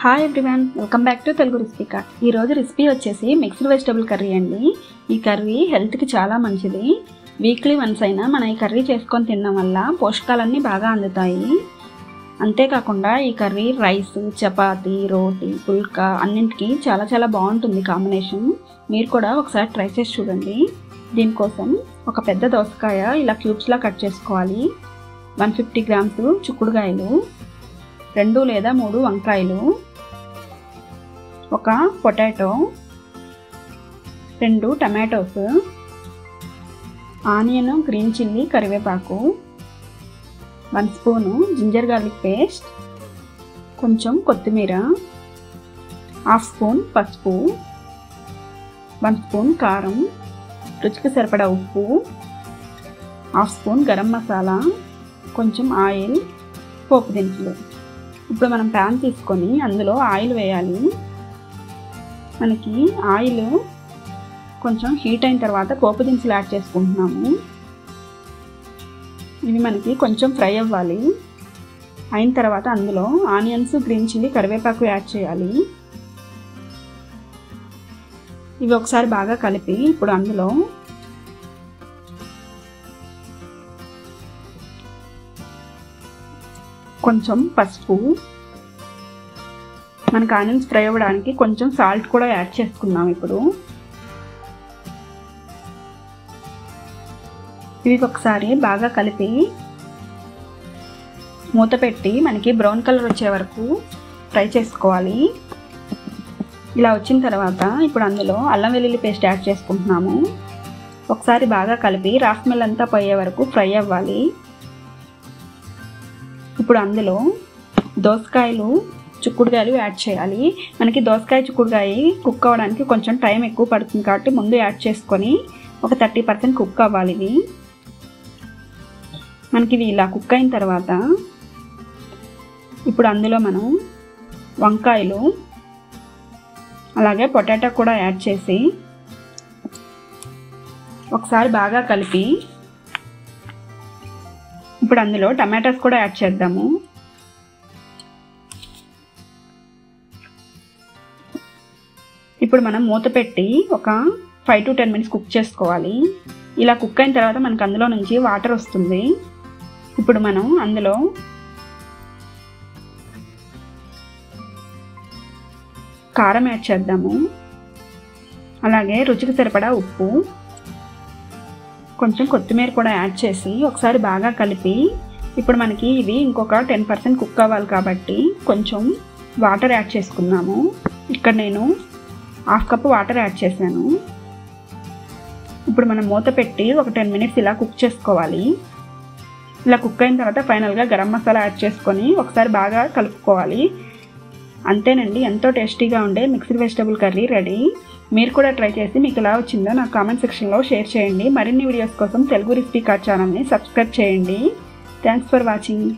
Hi everyone, welcome back to Telugu recipe cart. ఈరోజు recipe వచ్చేసి mixed vegetable curry అండి. ఈ కర్రీ హెల్త్కి చాలా మంచిది. వీక్లీ వన్స్ అయినా మనం ఈ కర్రీ చేసుకొని తినడం వల్ల పోషకాలన్నీ బాగా అందుతాయి. అంతేకాకుండా ఈ కర్రీ రైస్, చపాతీ, రోటీ, పుల్కా అన్నింటికి చాలా బాగుంటుంది కాంబినేషన్. మీరు కూడా ఒకసారి ట్రై చేసి చూడండి. దీనికోసం ఒక పెద్ద దోసకాయ ఇలా క్యూబ్స్లా కట్ చేసుకోవాలి. 150 గ్రామ్స్ చిక్కుడుకాయలు, 2 లేదా 3 వంకాయలు, ఒక potato, 2 tomatoes, onion, green chilli, కరివేపాకు, 1 స్పూను జింజర్ గార్లిక్ పేస్ట్, కొంచెం కొత్తిమీర, 1/2 స్పూన్ పసుపు, 1 స్పూన్ కారం, రుచికి సరిపడా ఉప్పు, 1/2 స్పూన్ గరం మసాలా, కొంచెం ఆయిల్, పోపు దినుసులు. ఇప్పుడు మనం ప్యాన్ తీసుకొని అందులో ఆయిల్ వేయాలి. మనకి ఆయిల్ కొంచెం హీట్ అయిన తర్వాత పోపు దినుసులు యాడ్ చేసుకుంటున్నాము. ఇవి మనకి కొంచెం ఫ్రై అవ్వాలి. అయిన తర్వాత అందులో ఆనియన్స్, గ్రీన్ చిల్లీ, కరివేపాకు యాడ్ చేయాలి. ఇవి ఒకసారి బాగా కలిపి ఇప్పుడు అందులో కొంచెం పసుపు, మనకు ఆనియన్స్ ఫ్రై అవ్వడానికి కొంచెం సాల్ట్ కూడా యాడ్ చేసుకున్నాం. ఇప్పుడు ఇవి ఒకసారి బాగా కలిపి మూత పెట్టి మనకి బ్రౌన్ కలర్ వచ్చే వరకు ఫ్రై చేసుకోవాలి. ఇలా వచ్చిన తర్వాత ఇప్పుడు అందులో అల్లం వెల్లుల్లి పేస్ట్ యాడ్ చేసుకుంటున్నాము. ఒకసారి బాగా కలిపి రా స్మెల్ అంతా పోయే వరకు ఫ్రై అవ్వాలి. ఇప్పుడు అందులో దోసకాయలు, చిక్కుడుకాయలు యాడ్ చేయాలి. మనకి దోసకాయ, చిక్కుడుకాయ కుక్ అవ్వడానికి కొంచెం టైం ఎక్కువ పడుతుంది కాబట్టి ముందు యాడ్ చేసుకొని ఒక 30% కుక్ అవ్వాలి. ఇవి మనకి ఇవి ఇలా కుక్ అయిన తర్వాత ఇప్పుడు అందులో మనం వంకాయలు అలాగే పొటాటో కూడా యాడ్ చేసి ఒకసారి బాగా కలిపి ఇప్పుడు అందులో టమాటాస్ కూడా యాడ్ చేద్దాము. ఇప్పుడు మనం మూత పెట్టి ఒక 5 to 10 minutes కుక్ చేసుకోవాలి. ఇలా కుక్ అయిన తర్వాత మనకు అందులో నుంచి వాటర్ వస్తుంది. ఇప్పుడు మనం అందులో కారం యాడ్ చేద్దాము. అలాగే రుచికి సరిపడా ఉప్పు, కొంచెం కొత్తిమీర కూడా యాడ్ చేసి ఒకసారి బాగా కలిపి ఇప్పుడు మనకి ఇవి ఇంకొక 10% కుక్ అవ్వాలి కాబట్టి కొంచెం వాటర్ యాడ్ చేసుకున్నాము. ఇక్కడ నేను 1/2 కప్ వాటర్ యాడ్ చేశాను. ఇప్పుడు మనం మూత పెట్టి ఒక 10 minutes ఇలా కుక్ చేసుకోవాలి. ఇలా కుక్ అయిన తర్వాత ఫైనల్గా గరం మసాలా యాడ్ చేసుకొని ఒకసారి బాగా కలుపుకోవాలి. అంతేనండి, ఎంతో టేస్టీగా ఉండే మిక్స్డ్ వెజిటబుల్ కర్రీ రెడీ. మీరు కూడా ట్రై చేసి మీకు ఎలా వచ్చిందో నాకు కామెంట్ సెక్షన్లో షేర్ చేయండి. మరిన్ని వీడియోస్ కోసం తెలుగు రెసిపీ కార్ట్ ఛానల్ని సబ్స్క్రైబ్ చేయండి. Thanks for watching.